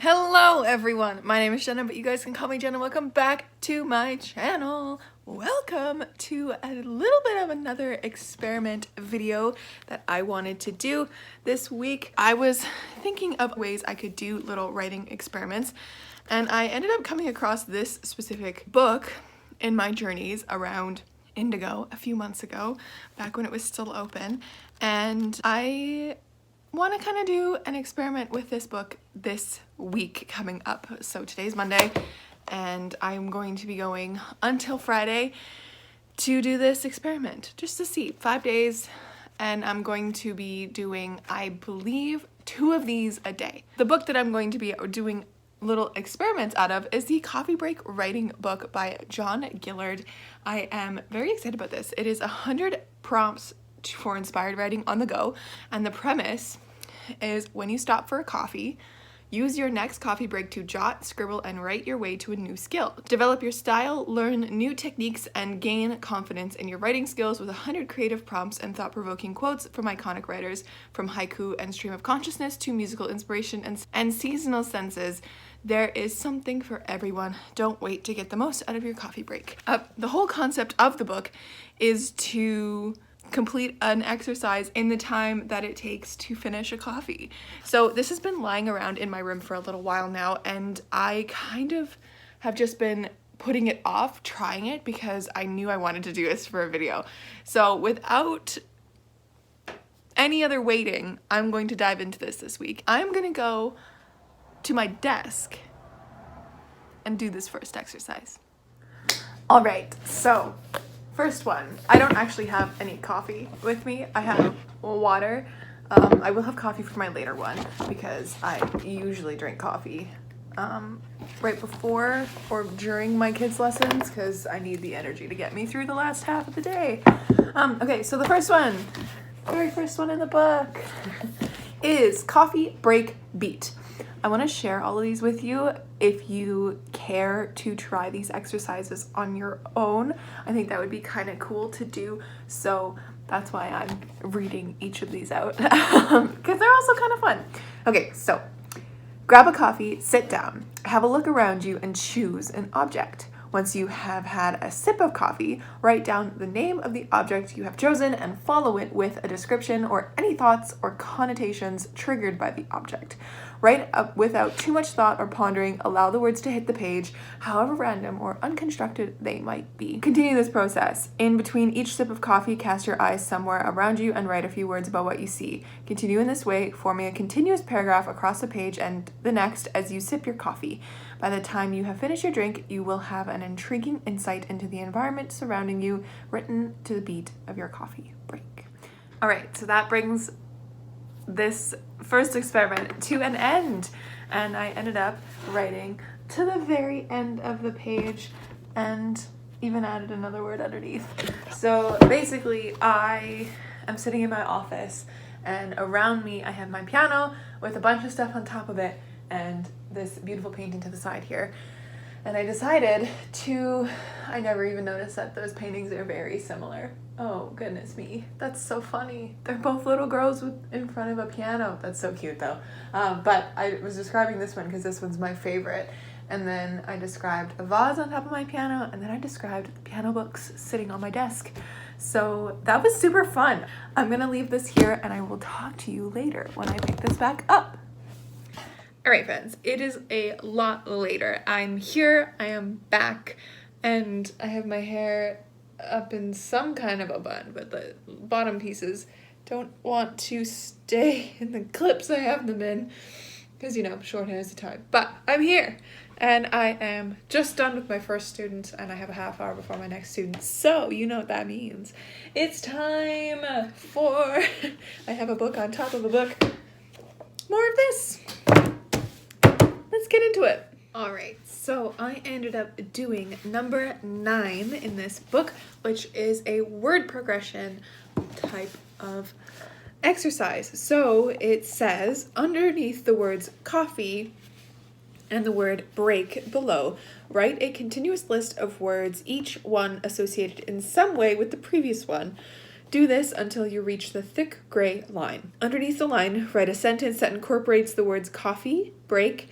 Hello everyone, my name is Jenna, but you guys can call me Jenna. Welcome back to my channel. Welcome to a little bit of another experiment video that I wanted to do this week. I was thinking of ways I could do little writing experiments, and I ended up coming across this specific book in my journeys around Indigo a few months ago, back when it was still open, and I want to kind of do an experiment with this book this week coming up. So today's Monday and I'm going to be going until Friday to do this experiment just to see 5 days, and I'm going to be doing, I believe, 2 of these a day. The book that I'm going to be doing little experiments out of is the Coffee Break Writing Book by John Gillard. I am very excited about this. It is 100 prompts for inspired writing on the go, and the premise is when you stop for a coffee, use your next coffee break to jot, scribble, and write your way to a new skill. Develop your style, learn new techniques, and gain confidence in your writing skills with 100 creative prompts and thought-provoking quotes from iconic writers, from haiku and stream of consciousness to musical inspiration and seasonal senses. There is something for everyone. Don't wait to get the most out of your coffee break. The whole concept of the book is to complete an exercise in the time that it takes to finish a coffee. So this has been lying around in my room for a little while now, and I kind of have just been putting it off trying it because I knew I wanted to do this for a video. So without any other waiting, I'm going to dive into this week. I'm gonna go to my desk and do this first exercise. All right, so first one, I don't actually have any coffee with me. I have water. I will have coffee for my later one because I usually drink coffee right before or during my kids' lessons because I need the energy to get me through the last half of the day. Okay, so the first one, very first one in the book is Coffee Break Beat. I want to share all of these with you if you care to try these exercises on your own. I think that would be kind of cool to do, so that's why I'm reading each of these out because they're also kind of fun. Okay, so grab a coffee, sit down, have a look around you, and choose an object. Once you have had a sip of coffee, write down the name of the object you have chosen and follow it with a description or any thoughts or connotations triggered by the object. Write up without too much thought or pondering. Allow the words to hit the page, however random or unconstructed they might be. Continue this process. In between each sip of coffee, cast your eyes somewhere around you and write a few words about what you see. Continue in this way, forming a continuous paragraph across the page and the next as you sip your coffee. By the time you have finished your drink, you will have an intriguing insight into the environment surrounding you, written to the beat of your coffee break. All right, so that brings this first experiment to an end, and I ended up writing to the very end of the page and even added another word underneath. So basically I am sitting in my office, and around me I have my piano with a bunch of stuff on top of it and this beautiful painting to the side here. And I decided to, I never even noticed that those paintings are very similar. Oh, goodness me. That's so funny. They're both little girls in front of a piano. That's so cute, though. But I was describing this one because this one's my favorite. And then I described a vase on top of my piano, and then I described the piano books sitting on my desk. So that was super fun. I'm going to leave this here, and I will talk to you later when I pick this back up. All right, friends, it is a lot later. I'm here, I am back, and I have my hair up in some kind of a bun, but the bottom pieces don't want to stay in the clips I have them in, because, you know, short hair is the time. But I'm here, and I am just done with my first student, and I have a half hour before my next student, so you know what that means. It's time for, I have a book on top of a book, more of this. Let's get into it. All right, so I ended up doing number 9 in this book, which is a word progression type of exercise. So it says underneath the words coffee and the word break below, write a continuous list of words, each one associated in some way with the previous one. Do this until you reach the thick gray line. Underneath the line, write a sentence that incorporates the words coffee, break,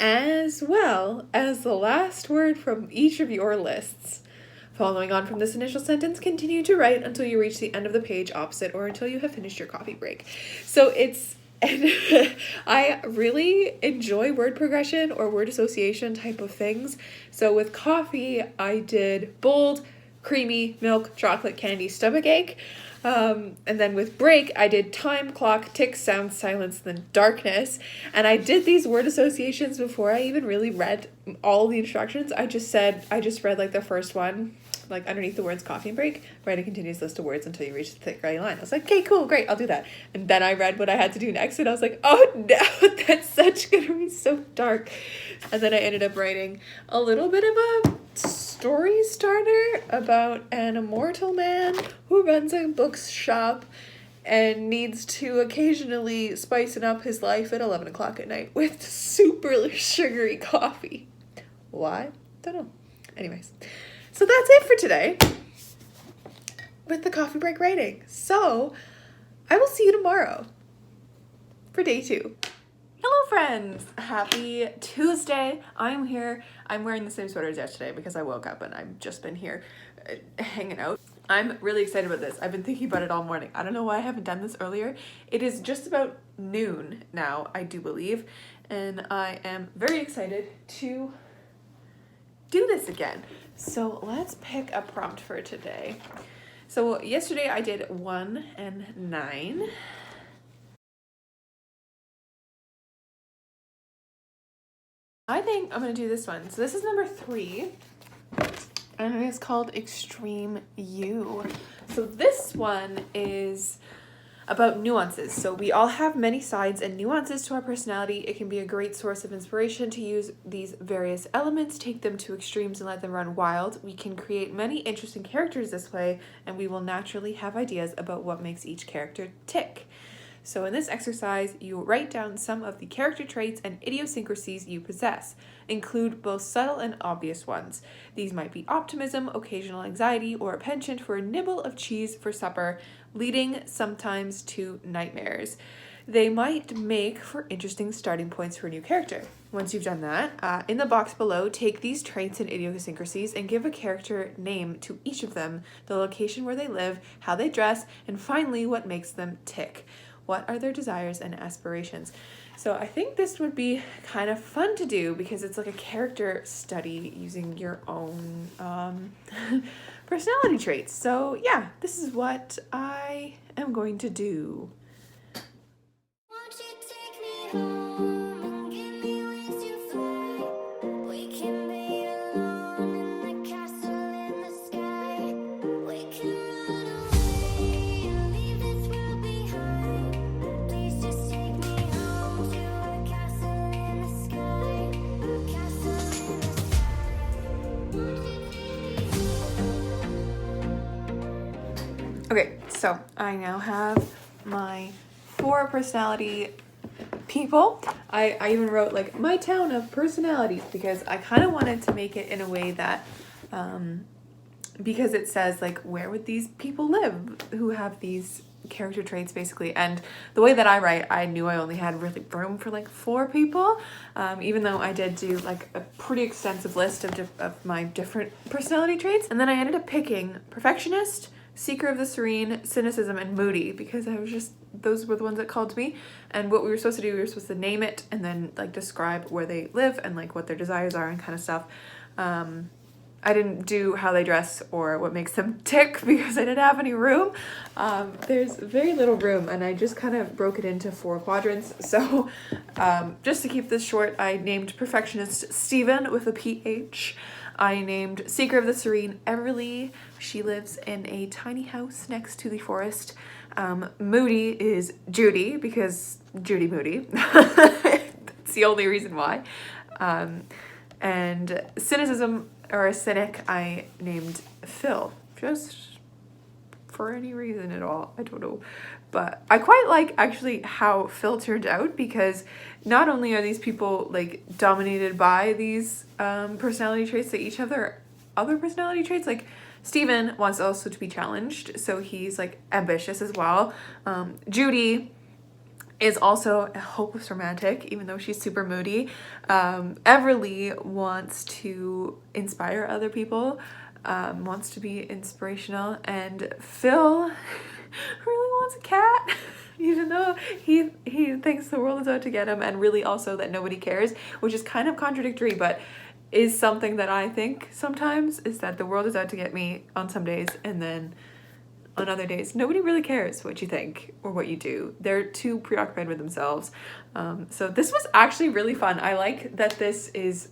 as well as the last word from each of your lists. Following on from this initial sentence, continue to write until you reach the end of the page opposite or until you have finished your coffee break. So it's, and I really enjoy word progression or word association type of things. So with coffee, I did bold, creamy, milk, chocolate, candy, stomachache. And then with break, I did time, clock, tick, sound, silence, then darkness. And I did these word associations before I even really read all the instructions. I just read like the first one, like underneath the words coffee and break, write a continuous list of words until you reach the thick gray line. I was like, okay, cool, great, I'll do that. And then I read what I had to do next, and I was like, oh no, that's gonna be so dark. And then I ended up writing a little bit of a story starter about an immortal man who runs a bookshop and needs to occasionally spicing up his life at 11 o'clock at night with super sugary coffee. Why? Don't know. Anyways. So that's it for today with the coffee break writing. So I will see you tomorrow for day 2. Hello friends, happy Tuesday. I'm here. I'm wearing the same sweater as yesterday because I woke up and I've just been here hanging out. I'm really excited about this. I've been thinking about it all morning. I don't know why I haven't done this earlier. It is just about noon now, I do believe, and I am very excited to do this again. So let's pick a prompt for today. So yesterday I did 1 and 9. I think I'm gonna do this one. So this is number 3, and it is called Extreme You. So this one is about nuances. So we all have many sides and nuances to our personality. It can be a great source of inspiration to use these various elements, take them to extremes and let them run wild. We can create many interesting characters this way, and we will naturally have ideas about what makes each character tick. So in this exercise, you write down some of the character traits and idiosyncrasies you possess. Include both subtle and obvious ones. These might be optimism, occasional anxiety, or a penchant for a nibble of cheese for supper, leading sometimes to nightmares. They might make for interesting starting points for a new character. Once you've done that, in the box below, take these traits and idiosyncrasies and give a character name to each of them, the location where they live, how they dress, and finally what makes them tick. What are their desires and aspirations? So I think this would be kind of fun to do because it's like a character study using your own personality traits. So yeah, this is what I am going to do. Won't you take me home and give me wings to fly? We can be alone in the castle in the sky. We can run away and leave this world behind. Please just take me home to a castle in the sky. Castle in the sky. Won't you take me home? Okay, so I now have my 4 personality people. I even wrote like my town of personalities because I kind of wanted to make it in a way that because it says like where would these people live who have these character traits basically, and the way that I write, I knew I only had really room for like 4 people, even though I did do like a pretty extensive list of my different personality traits. And then I ended up picking perfectionist, seeker of the serene, cynicism, and moody because I was just, those were the ones that called to me. And what we were supposed to do, we were supposed to name it and then like describe where they live and like what their desires are and kind of stuff. I didn't do how they dress or what makes them tick because I didn't have any room. There's very little room, and I just kind of broke it into 4 quadrants. So just to keep this short, I named perfectionist Stephen with a PH. I named seeker of the serene Everly. She lives in a tiny house next to the forest. Moody is Judy because Judy Moody. That's the only reason why. And cynicism, or a cynic, I named Phil, just for any reason at all. I don't know. But I quite like actually how Phil turned out because not only are these people like dominated by these personality traits, they each have their other personality traits. Like Stephen wants also to be challenged, so he's like ambitious as well. Judy is also a hopeless romantic, even though she's super moody. Everly wants to inspire other people, wants to be inspirational, and Phil really wants a cat, even though he thinks the world is out to get him, and really also that nobody cares, which is kind of contradictory, but is something that I think sometimes, is that the world is out to get me on some days, and then on other days, nobody really cares what you think or what you do. They're too preoccupied with themselves. So this was actually really fun. I like that this is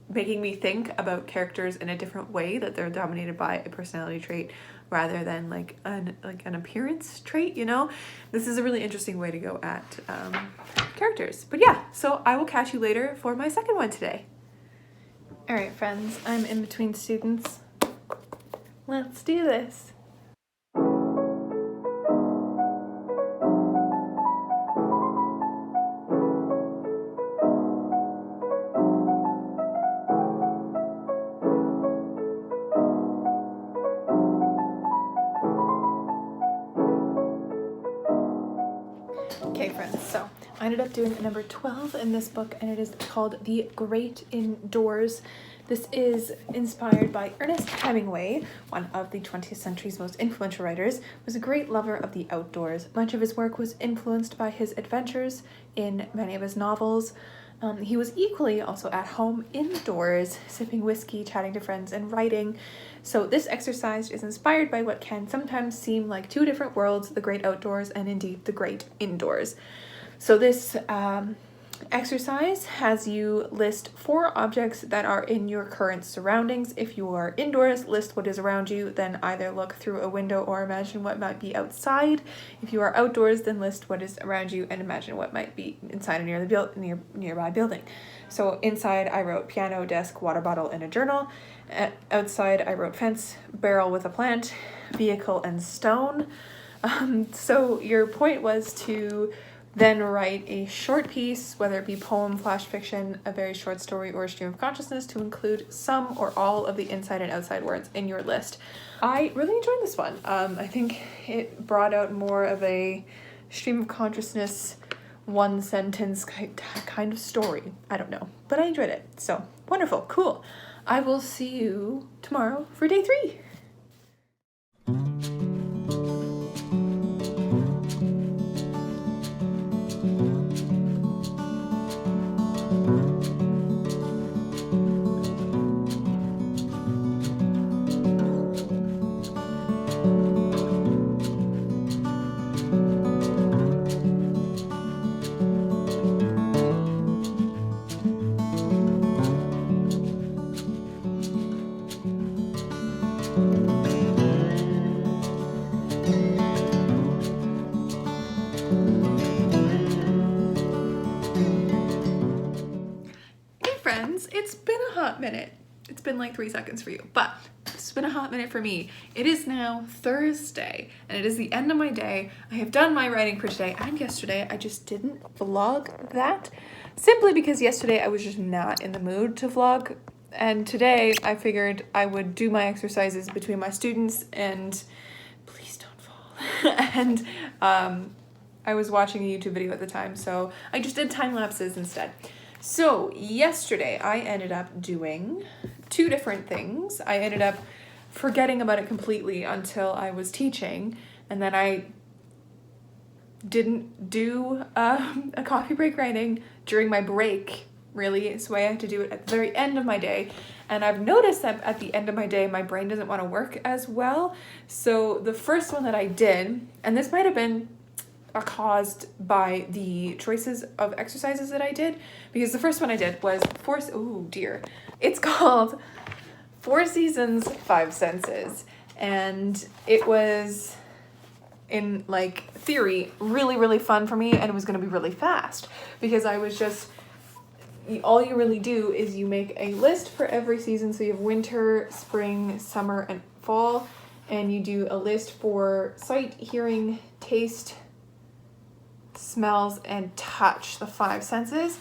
making me think about characters in a different way, that they're dominated by a personality trait rather than like an appearance trait, you know? This is a really interesting way to go at characters. But yeah, so I will catch you later for my second one today. All right, friends, I'm in between students. Let's do this. Okay, friends, so I ended up doing number 12 in this book, and it is called The Great Indoors. This is inspired by Ernest Hemingway, one of the 20th century's most influential writers, was a great lover of the outdoors. Much of his work was influenced by his adventures in many of his novels. He was equally also at home indoors, sipping whiskey, chatting to friends, and writing. So this exercise is inspired by what can sometimes seem like two different worlds, the great outdoors and indeed the great indoors. So this exercise has you list 4 objects that are in your current surroundings. If you are indoors, list what is around you, then either look through a window or imagine what might be outside. If you are outdoors, then list what is around you and imagine what might be inside a nearby building. So inside I wrote piano, desk, water bottle, and a journal. Outside I wrote fence, barrel with a plant, vehicle, and stone. So your point was to then write a short piece, whether it be poem, flash fiction, a very short story, or a stream of consciousness, to include some or all of the inside and outside words in your list. I really enjoyed this one. I think it brought out more of a stream of consciousness, one sentence kind of story. I don't know, but I enjoyed it. So wonderful, cool. I will see you tomorrow for day 3. It's been a hot minute. It's been like 3 seconds for you, but it's been a hot minute for me. It is now Thursday, and it is the end of my day. I have done my writing for today and yesterday. I just didn't vlog that, simply because yesterday I was just not in the mood to vlog, and today I figured I would do my exercises between my students and please don't fall. And I was watching a YouTube video at the time, so I just did time lapses instead. So yesterday I ended up doing 2 different things. I ended up forgetting about it completely until I was teaching, and then I didn't do a coffee break writing during my break, really, so I had to do it at the very end of my day. And I've noticed that at the end of my day my brain doesn't want to work as well. So the first one that I did, and this might have been caused by the choices of exercises that I did, because the first one I did was it's called 4 Seasons, 5 Senses, and it was, in like theory, really fun for me, and it was going to be really fast, because I was just, all you really do is you make a list for every season. So you have winter, spring, summer, and fall, and you do a list for sight, hearing, taste, smells, and touch, the 5 senses,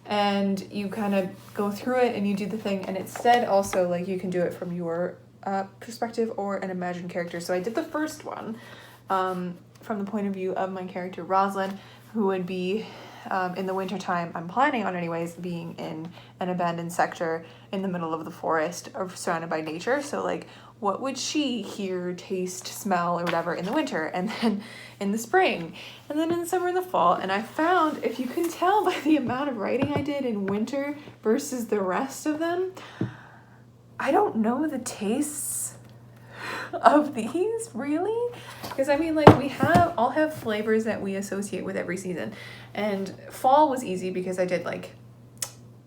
and you kind of go through it and you do the thing. And it said also like you can do it from your perspective or an imagined character. So I did the first one from the point of view of my character Rosalind, who would be in the wintertime, I'm planning on anyways, being in an abandoned sector in the middle of the forest or surrounded by nature. So like, what would she hear, taste, smell, or whatever in the winter, and then in the spring, and then in the summer and the fall? And I found, if you can tell by the amount of writing I did in winter versus the rest of them, I don't know the tastes of these really, because I mean, like, we all have flavors that we associate with every season, and fall was easy because I did like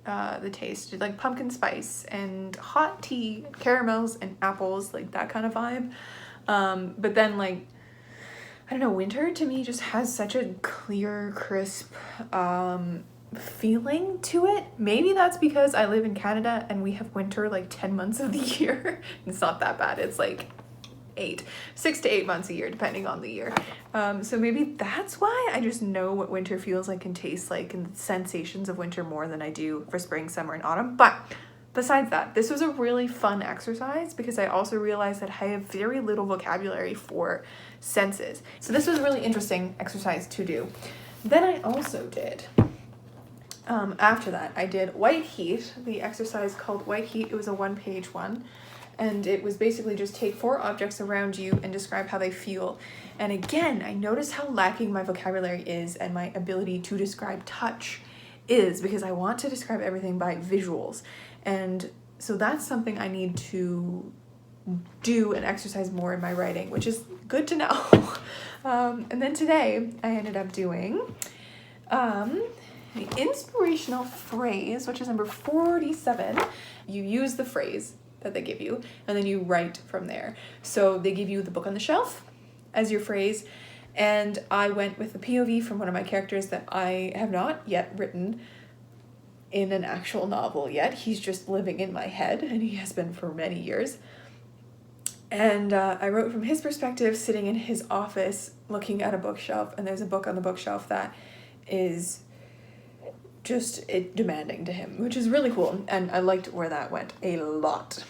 the taste, like pumpkin spice and hot tea, caramels and apples, like that kind of vibe. But then like, I don't know, winter to me just has such a clear, crisp feeling to it. Maybe that's because I live in Canada and we have winter like 10 months of the year. It's not that bad. It's like 6 to 8 months a year, depending on the year. So maybe that's why I just know what winter feels like and tastes like and the sensations of winter more than I do for spring, summer, and autumn. But besides that, this was a really fun exercise because I also realized that I have very little vocabulary for senses. So this was a really interesting exercise to do. Then I also did, after that, I did White Heat, the exercise called White Heat. It was a 1-page one. And it was basically just take 4 objects around you and describe how they feel. And again, I noticed how lacking my vocabulary is and my ability to describe touch is, because I want to describe everything by visuals. And so that's something I need to do and exercise more in my writing, which is good to know. And then today I ended up doing the inspirational phrase, which is number 47. You use the phrase that they give you, and then you write from there. So they give you the book on the shelf as your phrase, and I went with the POV from one of my characters that I have not yet written in an actual novel yet. He's just living in my head, and he has been for many years. And I wrote from his perspective, sitting in his office, looking at a bookshelf, and there's a book on the bookshelf that is just demanding to him, which is really cool, and I liked where that went a lot.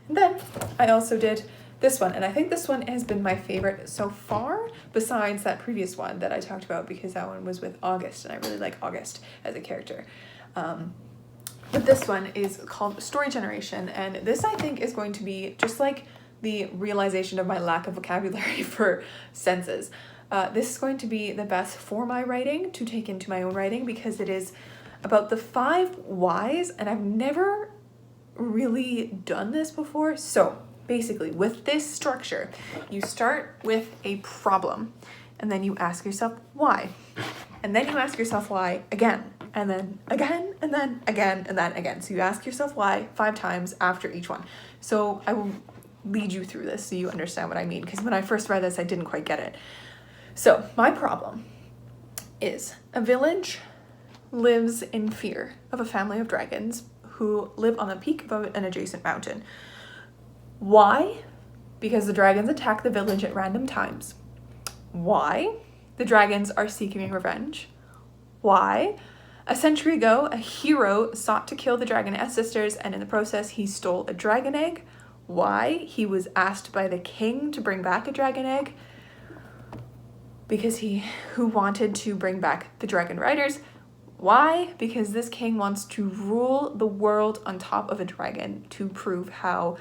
And then I also did this one, and I think this one has been my favorite so far, besides that previous one that I talked about, because that one was with August, and I really like August as a character. But this one is called Story Generation, and this I think is going to be just like the realization of my lack of vocabulary for senses. This is going to be the best for my writing to take into my own writing, because it is about the 5 whys, and I've never really done this before. So basically, with this structure, you start with a problem, and then you ask yourself why, and then you ask yourself why again, and then again, and then again, and then again. So you ask yourself why 5 times after each one. So I will lead you through this so you understand what I mean, because when I first read this, I didn't quite get it. So my problem is a village lives in fear of a family of dragons who live on the peak of an adjacent mountain. Why? Because the dragons attack the village at random times. Why? The dragons are seeking revenge. Why? A century ago, a hero sought to kill the dragoness sisters, and in the process, he stole a dragon egg. Why? He was asked by the king to bring back a dragon egg because who wanted to bring back the dragon riders. Why? Because this king wants to rule the world on top of a dragon to prove how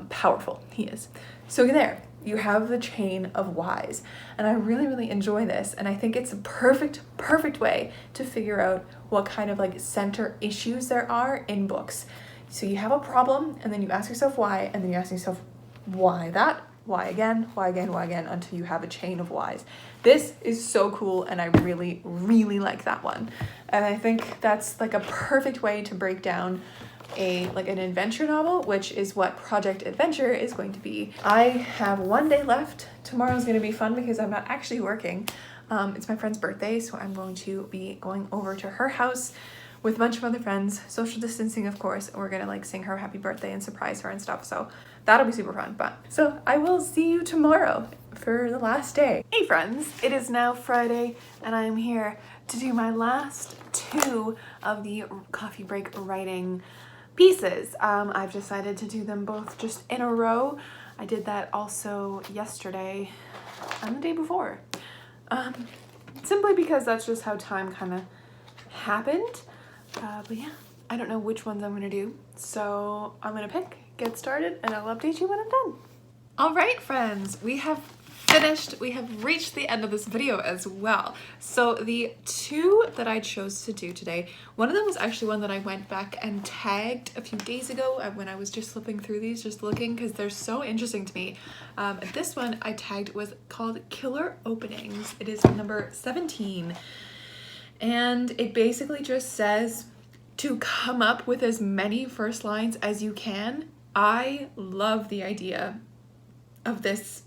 powerful he is. So there, you have the chain of whys, and I really, really enjoy this, and I think it's a perfect way to figure out what kind of like center issues there are in books. So you have a problem, and then you ask yourself why, and then you ask yourself why that, why again, why again, why again, until you have a chain of whys. This is so cool, and I really, really like that one. And I think that's like a perfect way to break down an adventure novel, which is what Project Adventure is going to be. I have 1 day left. Tomorrow's going to be fun because I'm not actually working. It's my friend's birthday, so I'm going to be going over to her house with a bunch of other friends, social distancing of course, and we're gonna like sing her happy birthday and surprise her and stuff, so that'll be super fun. But so I will see you tomorrow for the last day. Hey friends, it is now Friday and I am here to do my last 2 of the coffee break writing pieces. I've decided to do them both just in a row. I did that also yesterday and the day before. simply because that's just how time kind of happened. But yeah, I don't know which ones I'm gonna do. So I'm gonna pick, get started, and I'll update you when I'm done. All right, friends, we have finished. We have reached the end of this video as well. So the two that I chose to do today, one of them was actually one that I went back and tagged a few days ago when I was just flipping through these, just looking, because they're so interesting to me. This one I tagged was called Killer Openings. It is number 17. And it basically just says to come up with as many first lines as you can. I love the idea of this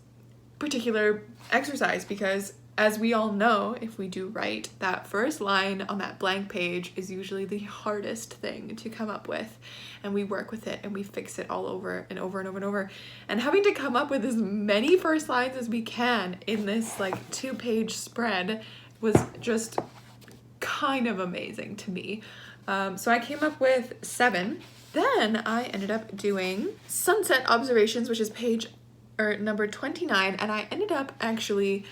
particular exercise because, as we all know, if we do write, that first line on that blank page is usually the hardest thing to come up with, and we work with it and we fix it all over and over and over and over, and having to come up with as many first lines as we can in this like 2-page spread was just kind of amazing to me. So I came up with 7. Then I ended up doing sunset observations, which is number 29, and I ended up actually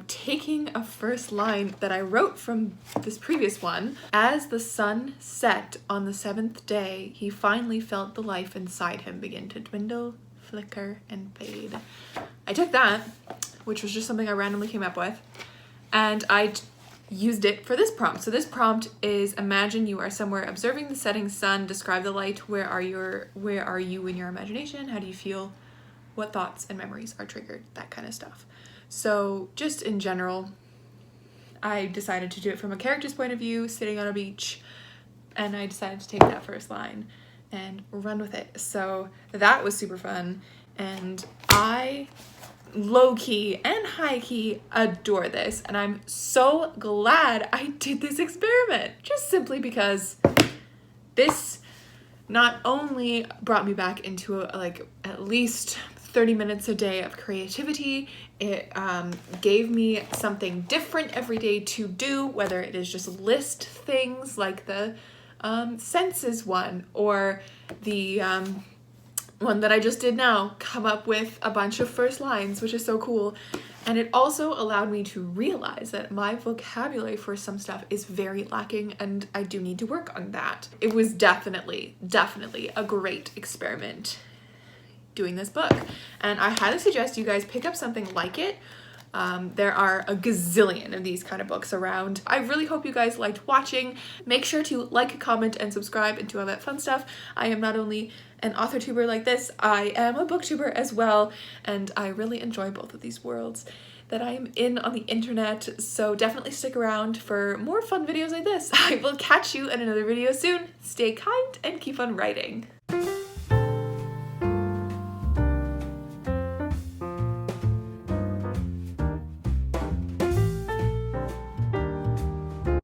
taking a first line that I wrote from this previous one. As the sun set on the 7th day, he finally felt the life inside him begin to dwindle, flicker, and fade. I took that, which was just something I randomly came up with, and I used it for this prompt. So this prompt is: imagine you are somewhere observing the setting sun, describe the light, where are you in your imagination, how do you feel, what thoughts and memories are triggered, that kind of stuff. So just in general, I decided to do it from a character's point of view, sitting on a beach, and I decided to take that first line and run with it. So that was super fun, and I low-key and high-key adore this, and I'm so glad I did this experiment, just simply because this not only brought me back into like at least 30 minutes a day of creativity, it gave me something different every day to do, whether it is just list things like the senses one, or the one that I just did now, come up with a bunch of first lines, which is so cool. And it also allowed me to realize that my vocabulary for some stuff is very lacking, and I do need to work on that. It was definitely a great experiment doing this book, and I highly suggest you guys pick up something like it. There are a gazillion of these kind of books around. I really hope you guys liked watching. Make sure to like, comment, and subscribe, and do all that fun stuff. I am not only an author tuber like this, I am a booktuber as well, and I really enjoy both of these worlds that I am in on the internet, so definitely stick around for more fun videos like this. I will catch you in another video soon. Stay kind and keep on writing.